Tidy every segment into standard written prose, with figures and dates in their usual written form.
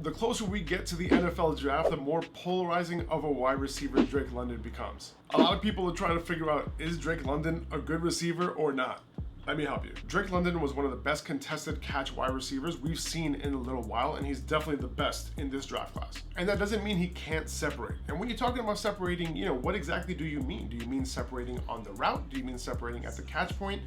The closer we get to the NFL draft, the more polarizing of a wide receiver Drake London becomes. A lot of people are trying to figure out, is Drake London a good receiver or not? Let me help you. Drake London was one of the best contested catch wide receivers we've seen in a little while, and he's definitely the best in this draft class. And that doesn't mean he can't separate. And when you're talking about separating, what exactly do you mean? Do you mean separating on the route? Do you mean separating at the catch point?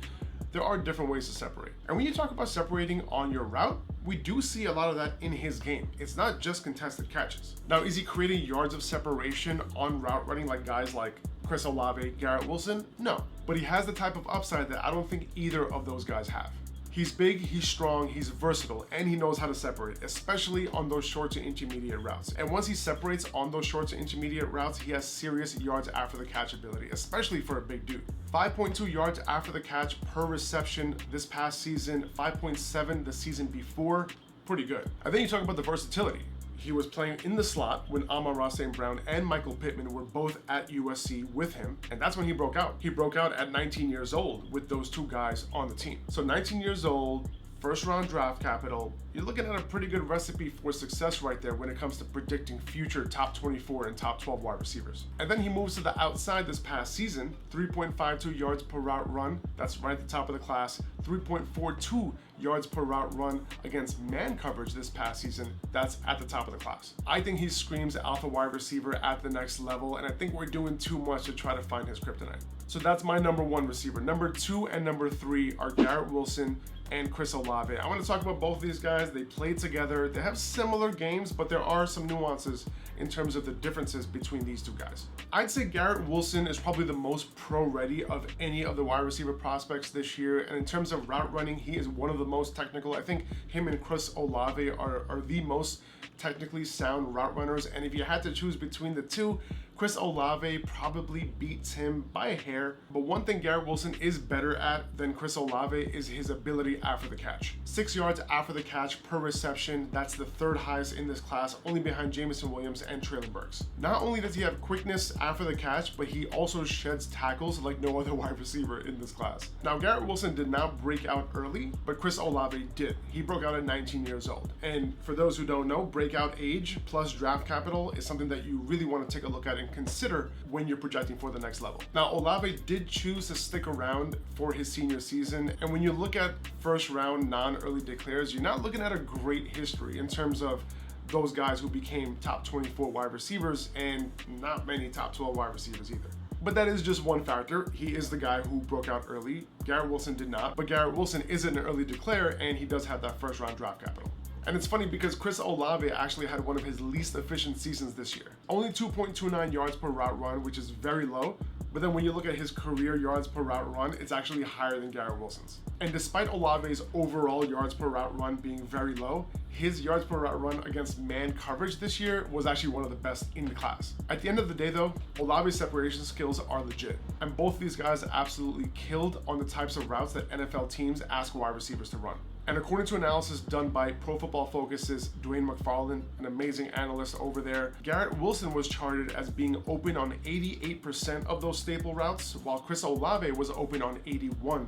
There are different ways to separate. And when you talk about separating on your route, we do see a lot of that in his game. It's not just contested catches. Now, is he creating yards of separation on route running like guys like Chris Olave, Garrett Wilson? No, but he has the type of upside that I don't think either of those guys have. He's big, he's strong, he's versatile, and he knows how to separate, especially on those short to intermediate routes. And once he separates on those short to intermediate routes, he has serious yards after the catch ability, especially for a big dude. 5.2 yards after the catch per reception this past season, 5.7 the season before, pretty good. And then you talk about the versatility. He was playing in the slot when Amon-Ra St. Brown and Michael Pittman were both at USC with him, and that's when he broke out. He broke out at 19 years old with those two guys on the team. So 19 years old, first round draft capital, you're looking at a pretty good recipe for success right there when it comes to predicting future top 24 and top 12 wide receivers. And then he moves to the outside this past season, 3.52 yards per route run, that's right at the top of the class, 3.42 yards per route run against man coverage this past season, that's at the top of the class. I think he screams alpha wide receiver at the next level, and I think we're doing too much to try to find his kryptonite. So that's my number one receiver. Number two and number three are Garrett Wilson and Chris Olave. I want to talk about both of these guys. They play together. They have similar games, but there are some nuances in terms of the differences between these two guys. I'd say Garrett Wilson is probably the most pro-ready of any of the wide receiver prospects this year. And in terms of route running, he is one of the most technical. I think him and Chris Olave are the most technically sound route runners. And if you had to choose between the two, Chris Olave probably beats him by a hair, but one thing Garrett Wilson is better at than Chris Olave is his ability after the catch. 6 yards after the catch per reception, that's the third highest in this class, only behind Jameson Williams and Treylin Burks. Not only does he have quickness after the catch, but he also sheds tackles like no other wide receiver in this class. Now, Garrett Wilson did not break out early, but Chris Olave did. He broke out at 19 years old. And for those who don't know, breakout age plus draft capital is something that you really want to take a look at and consider when you're projecting for the next level. Now, Olave did choose to stick around for his senior season, and when you look at first round non-early declares, you're not looking at a great history in terms of those guys who became top 24 wide receivers and not many top 12 wide receivers either. But that is just one factor. He is the guy who broke out early. Garrett Wilson did not, but Garrett Wilson is an early declare, and he does have that first round draft capital. And it's funny because Chris Olave actually had one of his least efficient seasons this year. Only 2.29 yards per route run, which is very low. But then when you look at his career yards per route run, it's actually higher than Garrett Wilson's. And despite Olave's overall yards per route run being very low, his yards per route run against man coverage this year was actually one of the best in the class. At the end of the day though, Olave's separation skills are legit. And both these guys absolutely killed on the types of routes that NFL teams ask wide receivers to run. And according to analysis done by Pro Football Focus's Dwayne McFarland, an amazing analyst over there, Garrett Wilson was charted as being open on 88% of those staple routes, while Chris Olave was open on 81%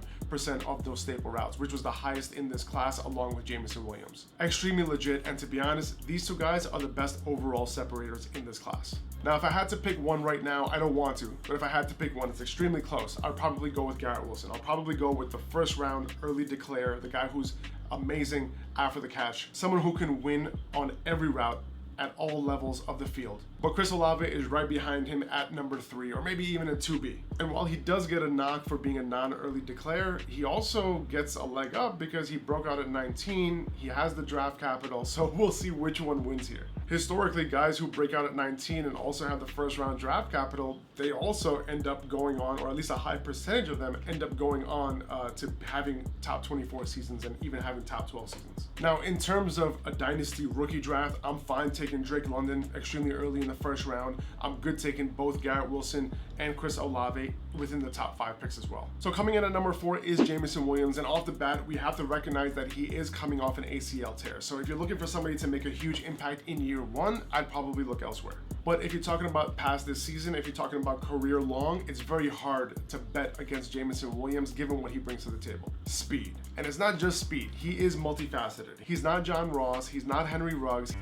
of those staple routes, which was the highest in this class along with Jameson Williams. Extremely legit, and to be honest, these two guys are the best overall separators in this class. Now, if I had to pick one right now, I don't want to, but if I had to pick one, it's extremely close. I'd probably go with Garrett Wilson. I'll probably go with the first round early declare, the guy who's amazing after the catch, someone who can win on every route at all levels of the field. But Chris Olave is right behind him at number 3, or maybe even a 2B. And while he does get a knock for being a non-early declare, he also gets a leg up because he broke out at 19, he has the draft capital, so we'll see which one wins here. Historically, guys who break out at 19 and also have the first round draft capital, they also end up going on, or at least a high percentage of them end up going on to having top 24 seasons and even having top 12 seasons. Now, in terms of a dynasty rookie draft, I'm fine taking Drake London extremely early in the first round. I'm good taking both Garrett Wilson and Chris Olave within the top 5 picks as well. So coming in at number 4 is Jameson Williams, and off the bat, we have to recognize that he is coming off an ACL tear. So if you're looking for somebody to make a huge impact in year year one, I'd probably look elsewhere. But if you're talking about past this season, if you're talking about career long, it's very hard to bet against Jameson Williams given what he brings to the table. Speed. And it's not just speed, he is multifaceted. He's not John Ross, he's not Henry Ruggs.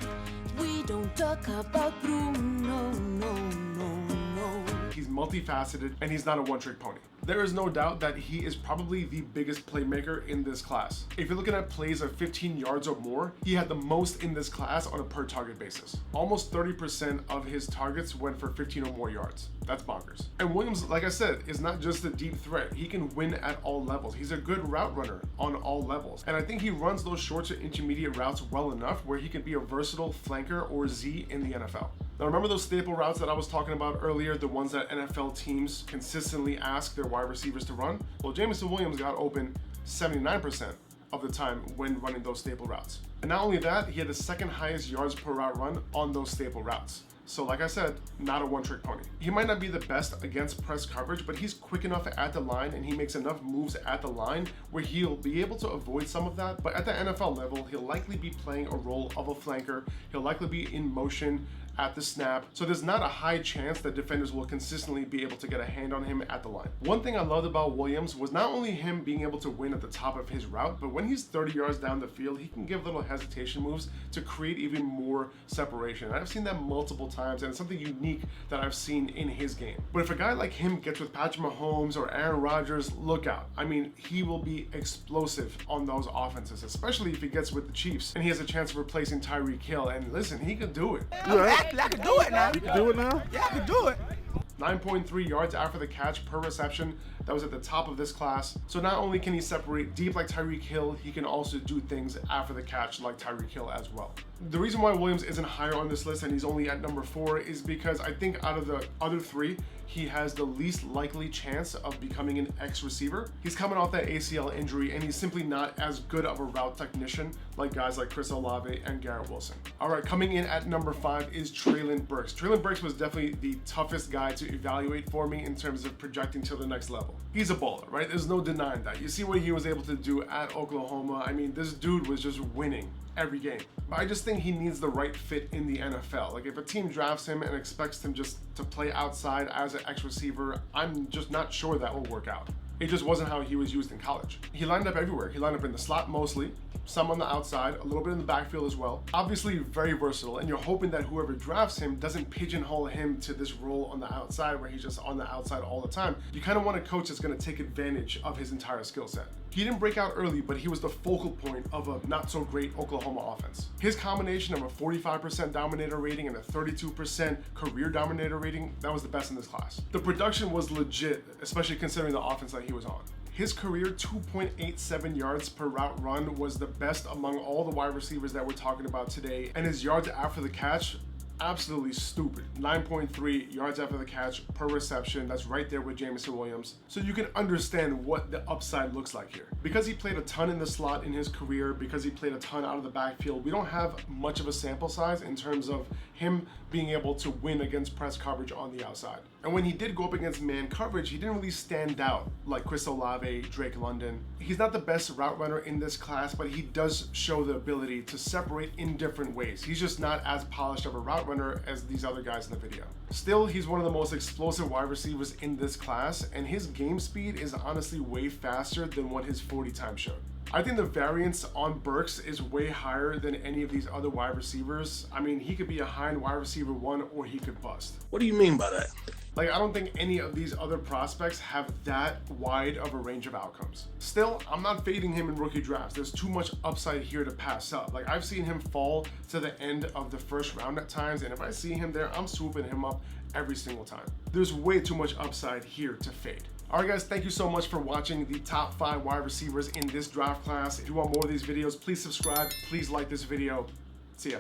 We don't talk about Bruno, no. He's multifaceted and he's not a one-trick pony. There is no doubt that he is probably the biggest playmaker in this class. If you're looking at plays of 15 yards or more, he had the most in this class on a per target basis. Almost 30% of his targets went for 15 or more yards. That's bonkers. And Williams, like I said, is not just a deep threat. He can win at all levels. He's a good route runner on all levels. And I think he runs those short to intermediate routes well enough where he can be a versatile flanker or Z in the NFL. Now remember those staple routes that I was talking about earlier, the ones that NFL teams consistently ask their wide receivers to run? Well, Jameson Williams got open 79% of the time when running those staple routes. And not only that, he had the second highest yards per route run on those staple routes. So like I said, not a one-trick pony. He might not be the best against press coverage, but he's quick enough at the line and he makes enough moves at the line where he'll be able to avoid some of that. But at the NFL level, he'll likely be playing a role of a flanker. He'll likely be in motion at the snap. So there's not a high chance that defenders will consistently be able to get a hand on him at the line. One thing I loved about Williams was not only him being able to win at the top of his route, but when he's 30 yards down the field, he can give little hesitation moves to create even more separation. And I've seen that multiple times, and it's something unique that I've seen in his game. But if a guy like him gets with Patrick Mahomes or Aaron Rodgers, look out. I mean, he will be explosive on those offenses, especially if he gets with the Chiefs and he has a chance of replacing Tyreek Hill. And listen, he could do it. I can do it now. You can do it now? Yeah, I can do it. 9.3 yards after the catch per reception. That was at the top of this class. So not only can he separate deep like Tyreek Hill, he can also do things after the catch like Tyreek Hill as well. The reason why Williams isn't higher on this list and he's only at number 4 is because I think out of the other 3, he has the least likely chance of becoming an X receiver. He's coming off that ACL injury and he's simply not as good of a route technician like guys like Chris Olave and Garrett Wilson. All right, coming in at number 5 is Treylin Burks. Treylin Burks was definitely the toughest guy to evaluate for me in terms of projecting to the next level. He's a baller, right? There's no denying that. You see what he was able to do at Oklahoma. I mean, this dude was just winning every game. But I just think he needs the right fit in the NFL. Like if a team drafts him and expects him just to play outside as an X receiver, I'm just not sure that will work out. It just wasn't how he was used in college. He lined up everywhere. He lined up in the slot mostly, some on the outside, a little bit in the backfield as well. Obviously very versatile, and you're hoping that whoever drafts him doesn't pigeonhole him to this role on the outside where he's just on the outside all the time. You kind of want a coach that's going to take advantage of his entire skill set. He didn't break out early, but he was the focal point of a not so great Oklahoma offense. His combination of a 45% dominator rating and a 32% career dominator rating, that was the best in this class. The production was legit, especially considering the offense that he was on. His career 2.87 yards per route run was the best among all the wide receivers that we're talking about today, and his yards after the catch, absolutely stupid. 9.3 yards after the catch per reception. That's right there with Jameson Williams. So you can understand what the upside looks like here. Because he played a ton in the slot in his career, because he played a ton out of the backfield, we don't have much of a sample size in terms of him being able to win against press coverage on the outside. And when he did go up against man coverage, he didn't really stand out like Chris Olave, Drake London. He's not the best route runner in this class, but he does show the ability to separate in different ways. He's just not as polished of a route runner as these other guys in the video. Still, he's one of the most explosive wide receivers in this class, and his game speed is honestly way faster than what his 40 time showed. I think the variance on Burks is way higher than any of these other wide receivers. I mean, he could be a high-end wide receiver 1 or he could bust. What do you mean by that? Like, I don't think any of these other prospects have that wide of a range of outcomes. Still, I'm not fading him in rookie drafts. There's too much upside here to pass up. Like, I've seen him fall to the end of the first round at times, and if I see him there, I'm swooping him up every single time. There's way too much upside here to fade. All right, guys, thank you so much for watching the top 5 wide receivers in this draft class. If you want more of these videos, please subscribe. Please like this video. See ya.